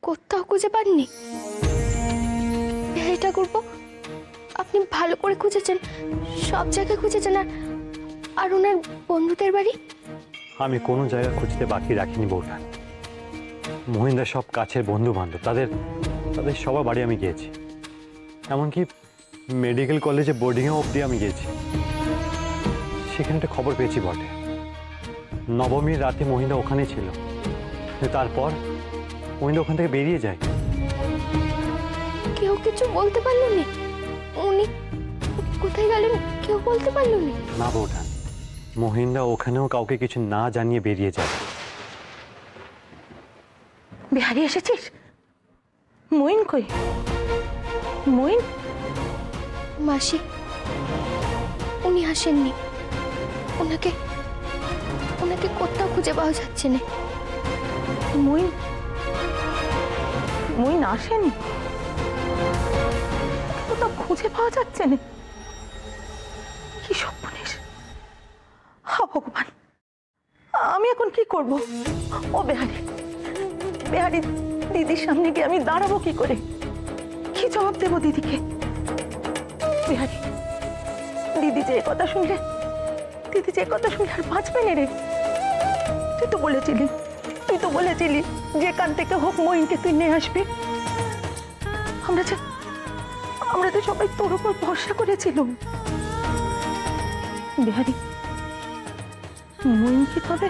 কোথাও খুঁজে পাননি? এটা করবো, আপনি ভালো করে খুঁজেছেন, সব জায়গায় খুঁজেছেন, আর ওনার বন্ধুদের বাড়ি? আমি কোনো জায়গা খুঁজতে বাকি রাখিনি বউঠান। মহিন্দার সব কাছের বন্ধু বান্ধব, তাদের সবার বাড়ি আমি গিয়েছি, এমনকি মেডিকেল কলেজে বোর্ডিংয়ে অবধি আমি গিয়েছি। সেখানে একটা খবর পেয়েছি বটে, নবমীর রাতে মহিন্দা ওখানে ছিল, তারপর মহিন্দা ওখান থেকে বেরিয়ে যায়। কেউ কিছু বলতে পারলো না? উনি কোথায় গেলেন কেউ বলতে পারলো না? না বউঠান, মহিন্দা ওখানেও কাউকে কিছু না জানিয়ে বেরিয়ে যায়। বিহারি এসেছিস? মইন কই? মইন? মাসি, উনি আসেননি, ওনাকে কোথাও খুঁজে পাওয়া যাচ্ছে না। মইন মইন আসেনি? কোথাও খুঁজে পাওয়া যাচ্ছে না? কি সর্বনাশ! হা ভগবান, আমি এখন কি করব? ও বেহারি, বেহারি, দিদির সামনে গিয়ে আমি দাঁড়াবো কি করে? কি জবাব দেবো দিদিকে? বিহারি, দিদি যে কথা শুনলে আর বাঁচবে না রে। তুই তো বলেছিলি যেখান থেকে হোক মইনকে তুই নিয়ে আসবি। আমরা তো সবাই তোর উপর ভরসা করেছিলাম। বিহারি, মইন কি তবে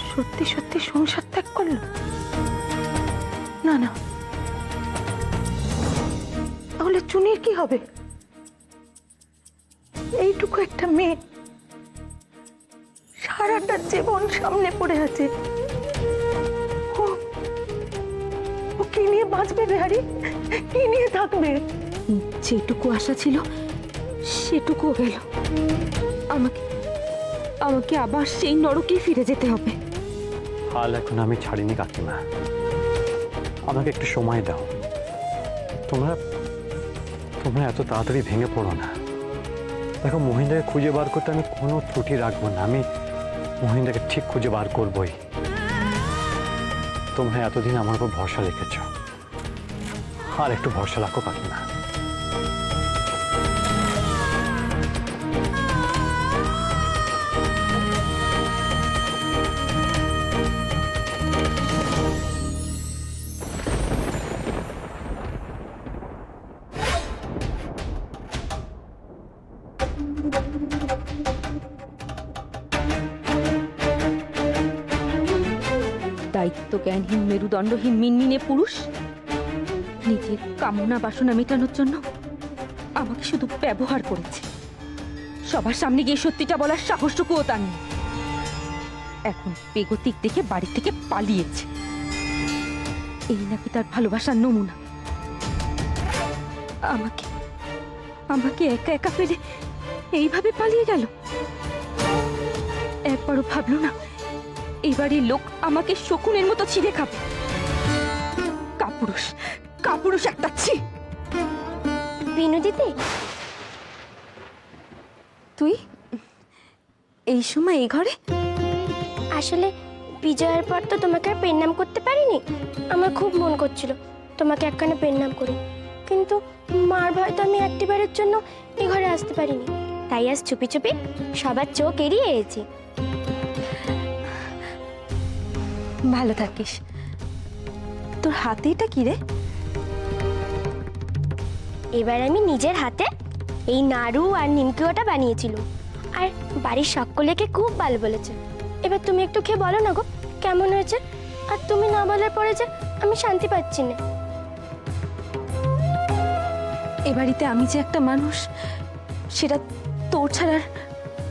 সত্যি সত্যি সংসার ত্যাগ করলো? না না, তাহলে চুনির কি হবে? এইটুকু একটা মেয়ে, সারাটা জীবন সামনে পড়ে আছে, ও কি নিয়ে বাঁচবে বিহারি? কি নিয়ে থাকবে? যেটুকু আশা ছিল সেটুকু গেল। আমাকে আবার সেই নরকে ফিরে যেতে হবে। হাল এখন আমি ছাড়িনি কাকিমা, আমাকে একটু সময় দাও। তোমরা এত তাড়াতাড়ি ভেঙে পড়ো না। দেখো, মহিন্দাকে খুঁজে বার করতে আমি কোনো ত্রুটি রাখবো না। আমি মহিন্দাকে ঠিক খুঁজে বার করবই। তোমরা এতদিন আমার উপর ভরসা রেখেছ, আর একটু ভরসা রাখো কাকিমা। দায়িত্বজ্ঞানহীন মেরুদণ্ডহীন মিনমিনে পুরুষ নিজের কামনা বাসনা মেটানোর জন্য আমাকে শুধু ব্যবহার করেছে। সবার সামনে গিয়ে সত্যিটা বলার সাহসটুকুও তার নেই। এখন বেগতিক দেখে বাড়ি থেকে পালিয়েছে। এই নাকি তার ভালোবাসার নমুনা? আমাকে একা একা ফেলে এইভাবে পালিয়ে গেল। একবারও ভাবলো না এবারে লোক আমাকে শকুনের মতো ছিঁড়ে খাবে। কাপুরুষ একটা ছি। বিনু দিদি, তুই এই সময় এই ঘরে? আসলে বিজয়ের পর তো তোমাকে আর পেন নাম করতে পারিনি। আমার খুব মন করছিল তোমাকে একখানা পেন নাম করি, কিন্তু মার ভয়তো আমি একটিবারের জন্য এই ঘরে আসতে পারিনি। তাই আজ চুপি চুপি সবার চোখ এড়িয়ে এসেছি। ভালো থাকিস। তোর হাতে এটা কি রে? এবার আমি নিজের হাতে এই নাড়ু আর নিমকিওটা বানিয়েছিলাম, আর বাড়ির সকলেকে খুব ভালো বলেছে। এবার তুমি একটু খেয়ে বলো না গো কেমন হয়েছে। আর তুমি না বলার পরে যে আমি শান্তি পাচ্ছি না। এ বাড়িতে আমি যে একটা মানুষ সেটা তোর ছাড়ার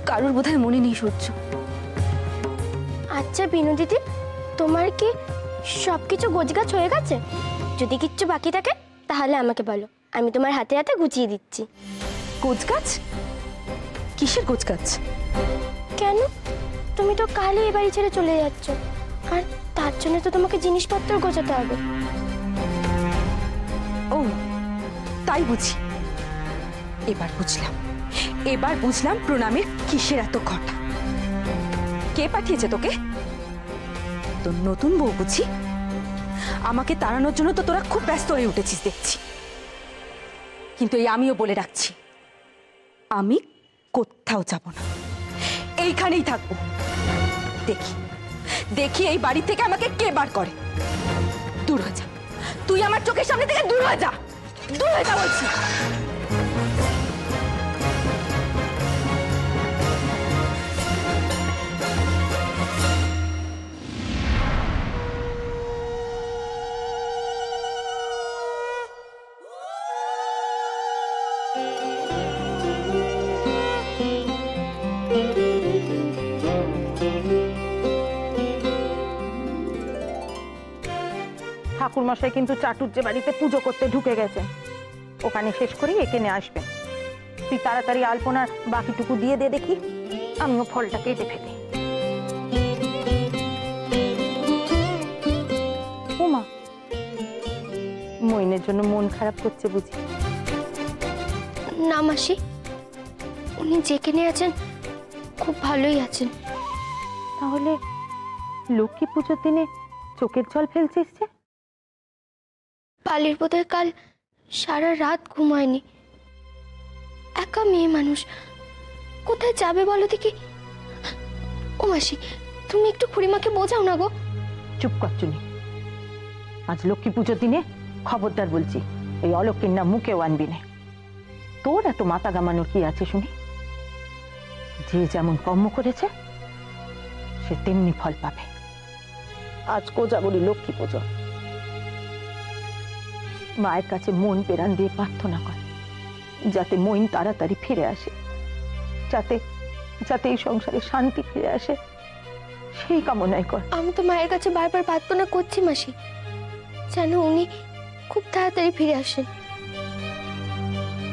কারোর বোধহয় মনে নেই সূর্য। আচ্ছা বিনু দিদি, তোমার কি সবকিছু গোছগাছ হয়ে গেছে? যদি কিচ্ছু বাকি থাকে তাহলে আমাকে বলো, আমি তোমার হাতে হাতে গুছিয়ে দিচ্ছি। গোছগাছ? কিসের গোছগাছ? কেন, তুমি তো কালই এ বাড়ি ছেড়ে চলে যাচ্ছ, আর তার জন্য তো তোমাকে জিনিসপত্র গোছাতে হবে। ও তাই বুঝি। এবার বুঝলাম প্রণামের কিসের এত ঘটা। কে পাঠিয়েছে তোকে? তোর নতুন বউ বুঝি? আমাকে তাড়ানোর জন্য তো তোরা খুব ব্যস্ত হয়ে উঠেছিস দেখছি, কিন্তু এই আমিও বলে রাখছি, আমি কোথাও যাব না, এইখানেই থাকবো। দেখি দেখি এই বাড়ি থেকে আমাকে কে বার করে। দূর হয়ে যা, তুই আমার চোখের সামনে থেকে দূর হয়ে যা, দূর হয়ে যা বলছি। ঠাকুরমশাই কিন্তু চাটুর্যে বাড়িতে পুজো করতে ঢুকে গেছেন, ওখানে শেষ করেই একে নিয়ে আসবেন। তুই তাড়াতাড়ি আলপনার বাকিটুকু দিয়ে দে দেখি, আমিও ফলটা কেটে ফেলি। ওমা, মইনের জন্য মন খারাপ করছে বুঝি? না মাসি, উনি যেখানে আছেন খুব ভালোই আছেন। তাহলে লক্ষ্মী পুজোর দিনে চোখের জল ফেলছিস যে? পালির বোধহয় কাল সারা রাত ঘুমায়নি। একা মেয়ে মানুষ কোথায় যাবে বলো দেখি। ও মাসি, তুমি একটু খুড়িমাকে বোঝাও না গো। চুপ কর চুনি, আজ লক্ষ্মী পুজোর দিনে খবরদার বলছি এই অলক্ষীর নাম মুখেও আনবি না। তোর এত মাথা গামানোর কি আছে শুনি? যে যেমন কর্ম করেছে সে তেমনি ফল পাবে। আজ কোজাগরী লক্ষ্মী পুজো, মায়ের কাছে মন প্রাণ দিয়ে প্রার্থনা কর যাতে মইন তাড়াতাড়ি ফিরে আসে, যাতে যাতে এই সংসারে শান্তি ফিরে আসে, সেই কামনাই কর। আমি তো মায়ের কাছে বারবার প্রার্থনা করছি মাসি, যেন উনি খুব তাড়াতাড়ি ফিরে আসেন।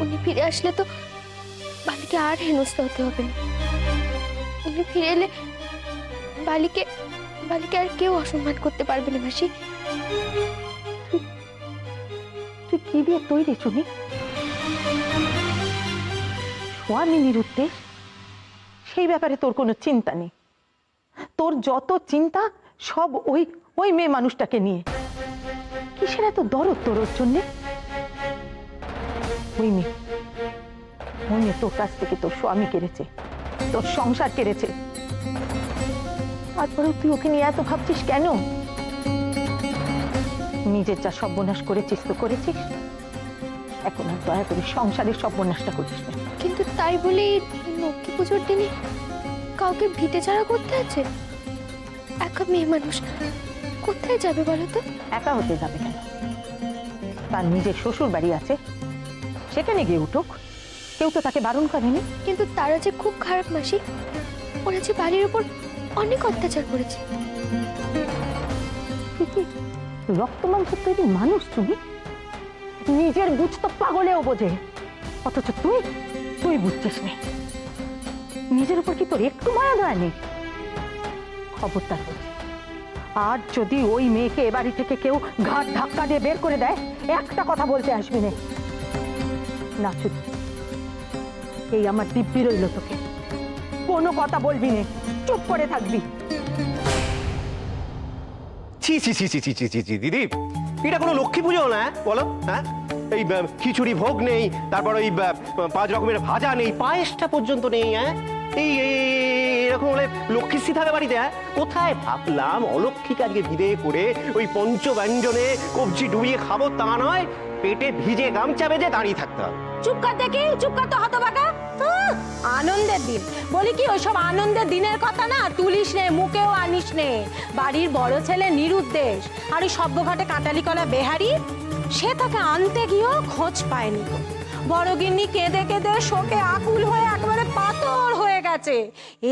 উনি ফিরে আসলে তো বালিকে আর হেনস্থা হতে হবে না। উনি ফিরে এলে বালিকে বালিকে আর কেউ অসম্মান করতে পারবে না মাসি। তুই কি দিয়ে তৈরি শুনি? স্বামীর উদ্দেশ্য, সেই ব্যাপারে তোর কোনো চিন্তা নেই। তোর যত চিন্তা সব ওই ওই মেয়ে মানুষটাকে নিয়ে। কিসের এত দরদ তোর ওর জন্যে? ওই মেয়ে তোর কাছ থেকে তোর স্বামী কেড়েছে, তোর সংসার কেড়েছে, তারপরেও তুই ওকে নিয়ে এত ভাবছিস কেন? নিজের যা সর্বনাশ করেছিস তো করেছিস, এখন আর দয়া করে সংসারের সর্বনাশটা করিস না। কিন্তু তাই বলে লক্ষ্মী পুজোর দিনে কাউকে ভিটে ছাড়া করতে আছে? একা মেয়ে মানুষ কোথায় যাবে বলো তো? একা হতে যাবে কেন? তার নিজের শ্বশুর বাড়ি আছে, সেখানে গিয়ে উঠুক, কেউ তো তাকে বারণ করেনি। কিন্তু তারা যে খুব খারাপ মাসি, ওরা যে বাড়ির উপর অনেক অত্যাচার করেছে। রক্ত মাংস তৈরি মানুষ তুমি, নিজের বুঝ তো পাগলেও বোঝে, অথচ তুই বুঝছিস না। নিজের উপর কি তোর একটু মায়া দয়া নেই? খবরদার বলছি, আর যদি ওই মেয়েকে এ বাড়ি থেকে কেউ ঘাট ধাক্কা দিয়ে বের করে দেয়, একটা কথা বলতে আসবি না। না চুপ, এই আমার দিব্যি রইল, তোকে কোনো কথা বলবি না, চুপ করে থাকবি। ছি ছি ছি ছি ছি ছি ছি ছি দিদি, এটা কোনো লক্ষ্মী পুজো না বলো? হ্যাঁ, এই খিচুড়ি ভোগ নেই, তারপর ওই 5 রকমের ভাজা নেই, পায়েসটা পর্যন্ত নেই। হ্যাঁ, এই এরকম হলে লক্ষ্মীশ্রী থাকে বাড়িতে? হ্যাঁ, কোথায় ভাবলাম অলক্ষ্মীকে আজকে বিদে করে ওই পঞ্চব্যঞ্জনে কবজি ডুবিয়ে খাবো, তা নয় পেটে ভিজে গামছা বেঁধে দাঁড়িয়ে থাকতে হবে। চুপ কর দেখি, চুপ কর তো হতভাগা। আনন্দের দিন বলি কি, ওইসব আনন্দের দিনের কথা না তুলিস নে, মুখেও আনিস নে। বাড়ির বড় ছেলে নিরুদ্দেশ আর ওই সভ্যঘাটে কাঁটালি কলা বেহারি, সে তাকে আনতে গিয়েও খোঁজ পায়নি। বড় গিন্নি কেঁদে কেঁদে শোকে আকুল হয়ে একেবারে পাথর হয়ে গেছে।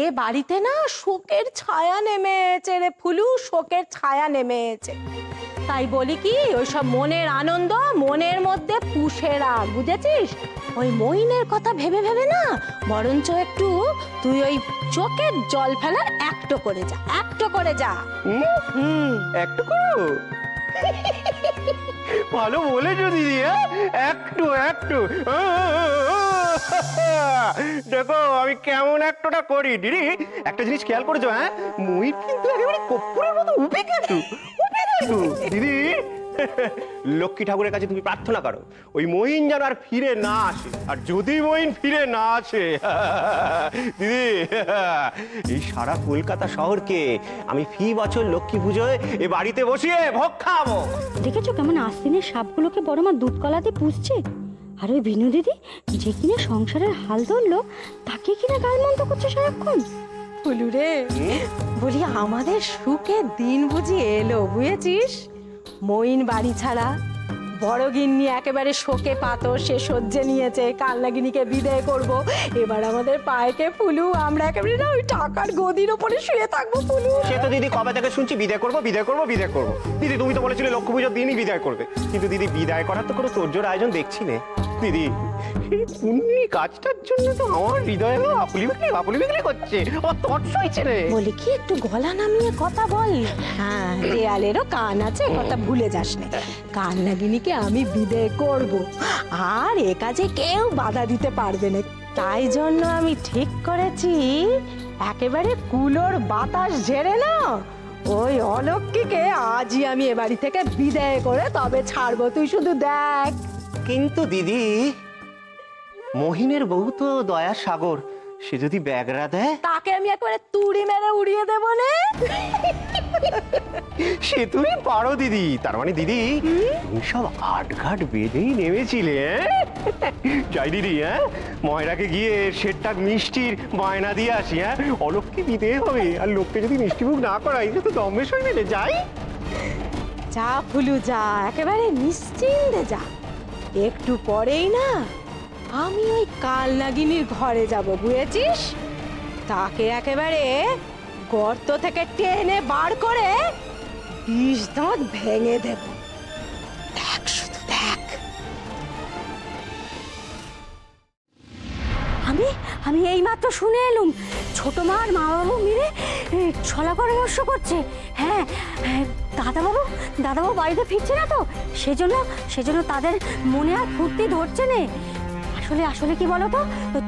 এ বাড়িতে না শোকের ছায়া নেমেছে রে ফুলু, শোকের ছায়া নেমেছে। তাই বলি কি, ওইসব মনের আনন্দ মনের মধ্যে পুষে রাখ, বুঝেছিস? ওই মইনের কথা ভেবে ভেবে না, বরঞ্চ একটু তুই ওই চোখের জল ফেলার একটু করে যা, একটু করে যা। একটু করো, ভালো বলেছো দিদি। একটু একটু দেখো আমি কেমন একটুটা করি। দিদি একটা জিনিস খেয়াল করেছো? হ্যাঁ, মুই কিন্তু একেবারে কর্পূরের মতো উপে গেছো, উপে দিদি লক্ষ্মী ঠাকুরের কাছে তুমি প্রার্থনা করো ওই মহিন যেন আর ফিরে না আসে, আর যদি মহিন ফিরে না আসে দিদি এই সারা কলকাতা শহরকে আমি ফি বছর লক্ষ্মী পুজোয় এ বাড়িতে বসিয়ে ভোগ খাওয়াবো। দেখেছো কেমন আস্তিনের সাপগুলোকে বড় মা দুধ কলাতে পুষছে? আর ওই বিনু দিদি যে কিনা সংসারের হাল ধরলো তাকে কিনা গালমন্দ করছে সারাক্ষণ। ফুলু রে, বলি আমাদের সুখের দিন বুঝি এলো, বুঝেছিস? মইন বাড়ি ছাড়া, বড় গিন্নি একেবারে শোকে পাথর, সে সহ্যে নিয়েছে, কালনাগিনীকে বিদায় করব। এবার আমাদের পায়েকে ফুলু, আমরা একেবারে না ওই টাকার গদির ওপরে শুয়ে থাকবো ফুলু। সে তো দিদি কবে থেকে শুনছি বিদায় করবো বিদায় করবো বিদায় করবো। দিদি তুমি তো বলেছিলে লক্ষ্মী পুজোর দিনই বিদায় করবে, কিন্তু দিদি বিদায় করার তো কোনো তোরজোর আয়োজন দেখছি না। দিদি এই পুণ্যি কাজটার জন্য তো আমার হৃদয়ে বাপুলি বিকলি করছে, আমার তট সইছে রে। বলি কি একটু গলা নামিয়ে কথা বল। হ্যাঁ, দেয়ালেরও কান আছে, কথা ভুলে যাস না। কালনাগিনীকে আমি বিদায় করব, আর এ কাজে কেউ বাধা দিতে পারবে না। তাই জন্য আমি ঠিক করেছি একেবারে কুলোর বাতাস ঝেড়ে না ওই অলক্ষ্মীকে আজই আমি এ বাড়ি থেকে বিদায় করে তবে ছাড়বো, তুই শুধু দেখ। কিন্তু দিদি মহিনের বউ তো দয়ার সাগর, সে যদি ব্যাগরা দেয় তাকে আমি একেবারে তুড়ি মেরে উড়িয়ে দেবো না। সে তুমি পারো দিদি। তার মানে দিদি তুমি সব আটঘাট বেঁধেই নেমেছিলে। যাই দিদি, হ্যাঁ ময়রাকে গিয়ে সেটটা মিষ্টির বায়না দিয়ে আসি। হ্যাঁ অলক্ষ্মী দিতে হবে, আর লোককে যদি মিষ্টি মুখ না করাই তো দমে সই মেলে যাই। যা ফুলু যা, একেবারে নিশ্চিন্তে যা। একটু পরেই না আমি ওই কালনাগিনীর ঘরে যাব, বুঝেছিস? তাকে একেবারে গর্ত থেকে টেনে বার করে বিষ দাঁত ভেঙে দেব। দেখ শুধু দেখ। আমি এইমাত্র শুনে এলুম ছোট মা আর মা বাবু মিলে ছলা পরামর্শ করছে। হ্যাঁ, দাদাবাবু বাড়িতে ফিরছে না তো, সেজন্য তাদের মনে আর ফুর্তি ধরছে না। আসলে কি বলো তো,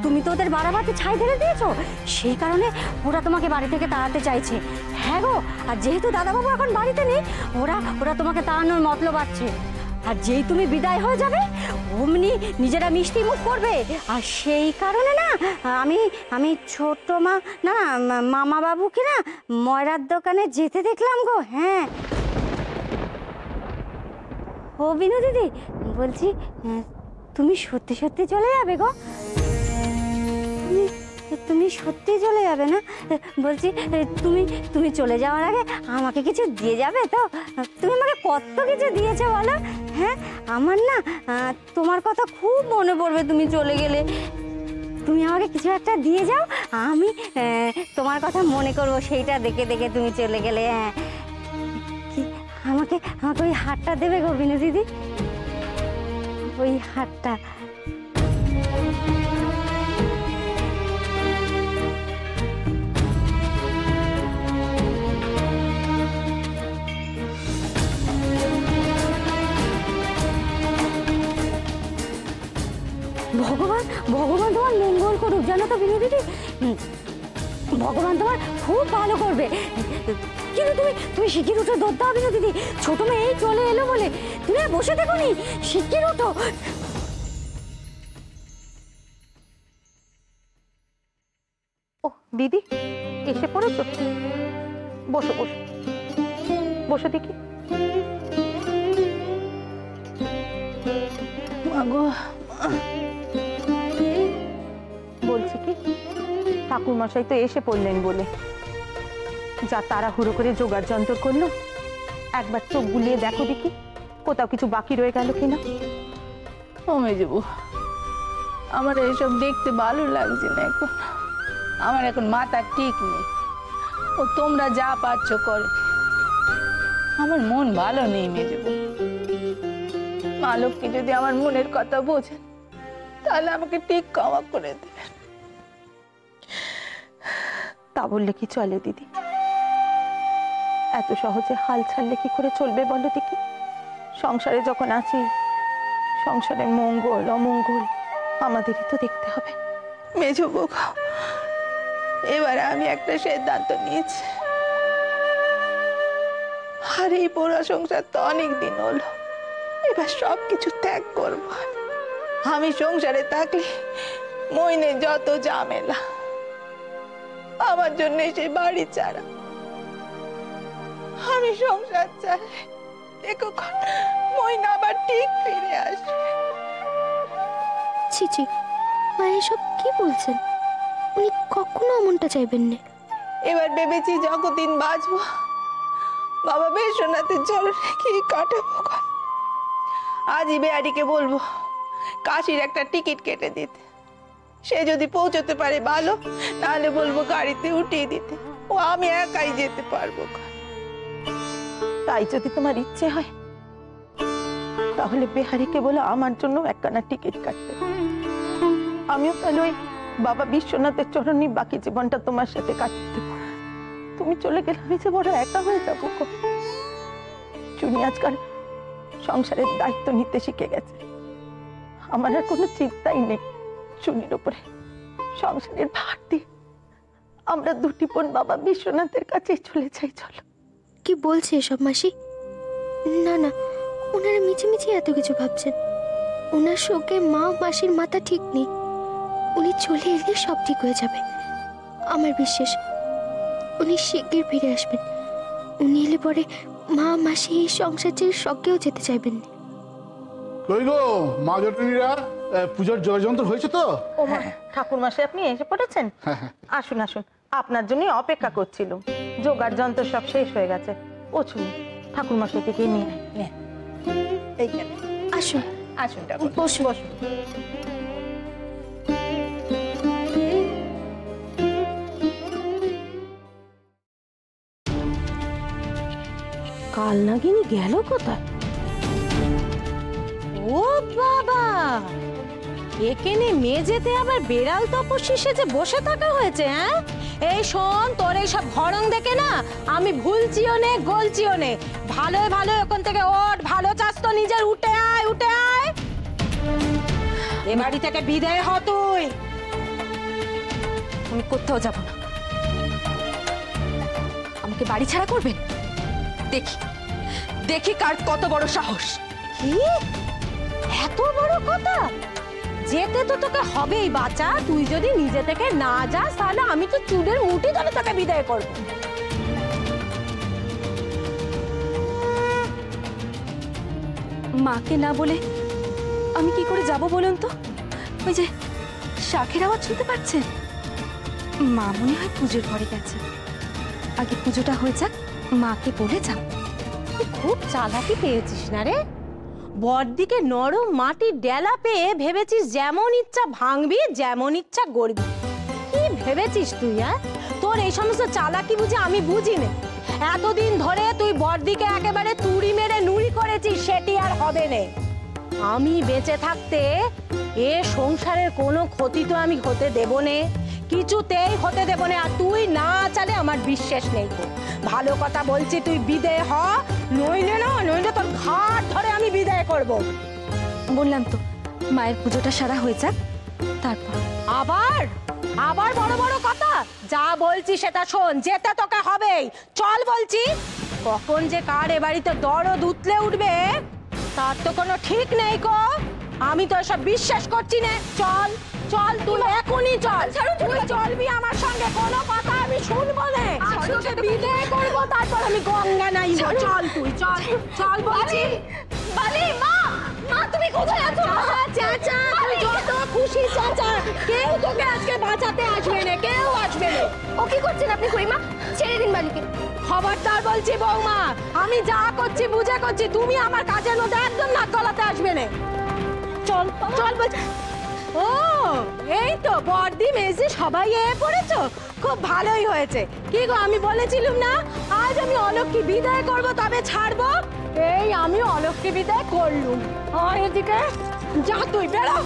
তুমি তো ওদের বাড়াবাড়ি ছাই ঢেলে দিয়েছো, সেই কারণে ওরা তোমাকে বাড়ি থেকে তাড়াতে চাইছে। হ্যাঁ গো, আর যেহেতু দাদাবাবু এখন বাড়িতে নেই, ওরা তোমাকে তাড়ানোর মতলব আছে। আর যেই তুমি বিদায় হয়ে যাবে অমনি নিজেরা মিষ্টি মুখ করবে। আর সেই কারণে না আমি ছোট মা না মামা বাবুকে না ময়রার দোকানে যেতে দেখলাম গো। হ্যাঁ ও বিনু দিদি, বলছি তুমি সত্যি সত্যি চলে যাবে গো? তুমি সত্যি চলে যাবে না? বলছি তুমি চলে যাওয়ার আগে আমাকে কিছু দিয়ে যাবে তো? তুমি আমাকে কত কিছু দিয়েছো বলো। হ্যাঁ, আমার না তোমার কথা খুব মনে পড়বে তুমি চলে গেলে। তুমি আমাকে কিছু একটা দিয়ে যাও, আমি তোমার কথা মনে করবো সেইটা দেখে দেখে তুমি চলে গেলে। হ্যাঁ, কি আমাকে ওই হারটা দেবে গো বিনু দিদি? ওই হারটা ভগবান তোমার মঙ্গল করুক, জানো তো বিনু দিদি, ভগবান তোমার খুব ভালো করবে। কিন্তু তুমি শিগগির উঠো, দৌড়তে হবে না দিদি। ছোট মেয়ে এই চলে এলো বলে তুমি আর বসে দেখো নি, শিগগির উঠো। ও দিদি এসে পড়েছো? বসো বসো বসো দেখি। বলছি কি, ঠাকুর মশাই তো এসে পড়লেন বলে যা তাড়াহুড়ো করে জোগাড় যন্ত্র করলো, একবার চোখ বুলিয়ে দেখো দেখি কোথাও কিছু বাকি রয়ে গেল কিনা। ও মেজবু, আমার এইসব দেখতে ভালো লাগছে না এখন। আমার এখন মাথা ঠিক নেই। ও তোমরা যা পারছো করো, আমার মন ভালো নেই মেজবু। মা লক্ষ্মী যদি আমার মনের কথা বোঝেন তাহলে আমাকে ঠিক ক্ষমা করে দেবেন। তা বললে কি চলে দিদি? এত সহজে হাল ছাড়লে কি করে চলবে বলো দেখি? সংসারে যখন আছি, সংসারের মঙ্গল অমঙ্গল আমাদেরই তো দেখতে হবে। মেজবু, এবারে আমি একটা সিদ্ধান্ত নিয়েছি। আর এই পোড়া সংসার তো অনেক দিন হলো, এবার সব কিছু ত্যাগ করবো। আমি সংসারে থাকলে মইনে যত ঝামেলা, আমার জন্য সেই বাড়ি ছাড়া। আমি সংসার চাই, দেখো মইনা আবার ঠিক ফিরে আসবে। ছি ছি, মা এসব কি বলছেন? উনি কখনো এমনটা চাইবেন না। এবার ভেবেছি যতদিন বাঁচবো বাবা বিশ্বনাথের চরণে কি কাটাবো। আজই বেয়ারিকে বলবো কাশির একটা টিকিট কেটে দিতে, সে যদি পৌঁছতে পারে ভালো, নাহলে বলবো গাড়িতে উঠিয়ে দিতে, ও আমি একাই যেতে পারবো। তাই যদি তোমার ইচ্ছে হয় তাহলে বেহারিকে বলে আমার জন্য একখানা টিকিট কাটতে। আমিও তাহলে ওই বাবা বিশ্বনাথের চরণে বাকি জীবনটা তোমার সাথে কাটতে দেবো। তুমি চলে গেলে আমি যে বড় একা হয়ে যাবো। চুনি আজকাল সংসারের দায়িত্ব নিতে শিখে গেছে, আমার আর কোনো চিন্তাই নেই চুনির উপরে। সংসারের ভার দিয়ে আমরা দুটি বোন বাবা বিশ্বনাথের কাছেই চলে যাই। চলো। কি বলছে এসব মাসি? না না, ওনারা মিছিমিছি এত কিছু ভাবছেন। ওনার শোকে মা মাসির মাথা ঠিক নেই। উনি চলে এলে সব ঠিক হয়ে যাবে, আমার বিশ্বাস। উনি শিগগির ফিরে আসবেন। উনি এলে পরে মা মাসি এই সংসার ছেড়ে স্বর্গেও যেতে চাইবেন না। কই গো মা জটনীরা, পূজার জয়যন্ত্র হয়েছে তো? ও মা, ঠাকুর মশাই আপনি এসে পড়েছেন? আসুন আসুন, আপনার জন্যই অপেক্ষা করছিলাম। জোগাড় যন্ত্র সব শেষ হয়ে গেছে। ও চুনি, ঠাকুর মশাইকে কে নিয়ে আয়। এইখানে আসুন আসুন ঠাকুর। বসুন বসুন। কাল নাগিনী গেল কোথায়? ও বাবা, এখানে মেঝেতে আবার বেড়াল তপস্বী সেজে বসে থাকা হয়েছে। হ্যাঁ, এই শোন, তোর এই সব ঘরং দেখে না আমি ভুলছিও নে গলছিও নে। ভালো ভালো ওখান থেকে ওঠ, ভালো চাস তো নিজের, উঠে আয় উঠে আয়। এ বাড়ি থেকে বিদায় হ তুই। আমি কোথাও যাব না। আমাকে বাড়ি ছাড়া করবেন? দেখি দেখি কার কত বড় সাহস। কি এত বড় কথা? যেতে তো তোকে হবেই বাচ্চা। তুই যদি নিজে থেকে না যাস তাহলে আমি তো চুলের মুঠি ধরে তোকে বিদায় করব। মাকে না বলে আমি কি করে যাব বলুন তো? ওই যে শাঁখের আওয়াজ শুনতে পাচ্ছেন? মা মনে হয় পুজোর ঘরে গেছে। আগে পুজোটা হয়ে যাক, মাকে বলে যাব। তুই খুব চালাকি পেয়েছিস না রে। বড়দিকে নরম মাটির ডেলা পেয়ে ভেবেছিস যেমন ইচ্ছা ভাঙবি, যেমন ইচ্ছা গড়বি। কি ভেবেছিস তুই? হ্যাঁ, তোর এই সমস্ত চালাকি বুঝে আমি বুঝি না। এতদিন ধরে তুই বড়দিকে একেবারে তুড়ি মেরে নুড়ি করেছিস, সেটি আর হবে না। আমি বেঁচে থাকতে এ সংসারের কোনো ক্ষতি তো আমি হতে দেব না, কিছুতেই হতে দেব না। আর তুই না চালে আমার বিশ্বাস নেই। ভালো কথা বলছি, তুই বিদায় হ, নইলে তোর ঘাট ধরে আমি বিদায় করব। বললাম তো মায়ের পুজোটা সারা হয়ে যাক, তারপর। আবার আবার বড় বড় কথা? যা বলছি সেটা শোন, যেতে তোকে হবেই। চল বলছি। কখন যে কার এ বাড়িতে দরদ উতলে উঠবে তার তো কোনো ঠিক নেই কো। আমি তো এসব বিশ্বাস করছি না। চল চল, তুই এখনই চল। তুই চলবি আমার সঙ্গে, কোনো কথা আমি শুনবো না। তোকে বিদায় করবো, তারপর আমি গঙ্গা নাইব। চল তুই, চল চল বলছি। বালি, মা মা তুমি কোথায় আছো? চাচা, তুই যত খুশি চাচা, কেউ তোকে আজকে বাঁচাতে আসবে না, কেউ আসবে না। ও কি করছেন আপনি খুড়িমা? ছেড়ে দিন বালিকে। খবরদার বলছি বৌমা, আমি যা করছি বুঝে করছি। তুমি আমার কাজের মধ্যে একদম নাক গলাতে আসবে না। চল চল বলছি। ও এই তো বড়দি মেজে সবাই পড়েছো, খুব ভালোই হয়েছে। কি গো, আমি বলেছিলাম না আজ আমি অলক্ষ্মী বিদায় করব, তবে ছাড়বো। এই আমি অলক্ষ্মী বিদায় করলুম। এদিকে যা, তুই বেরো।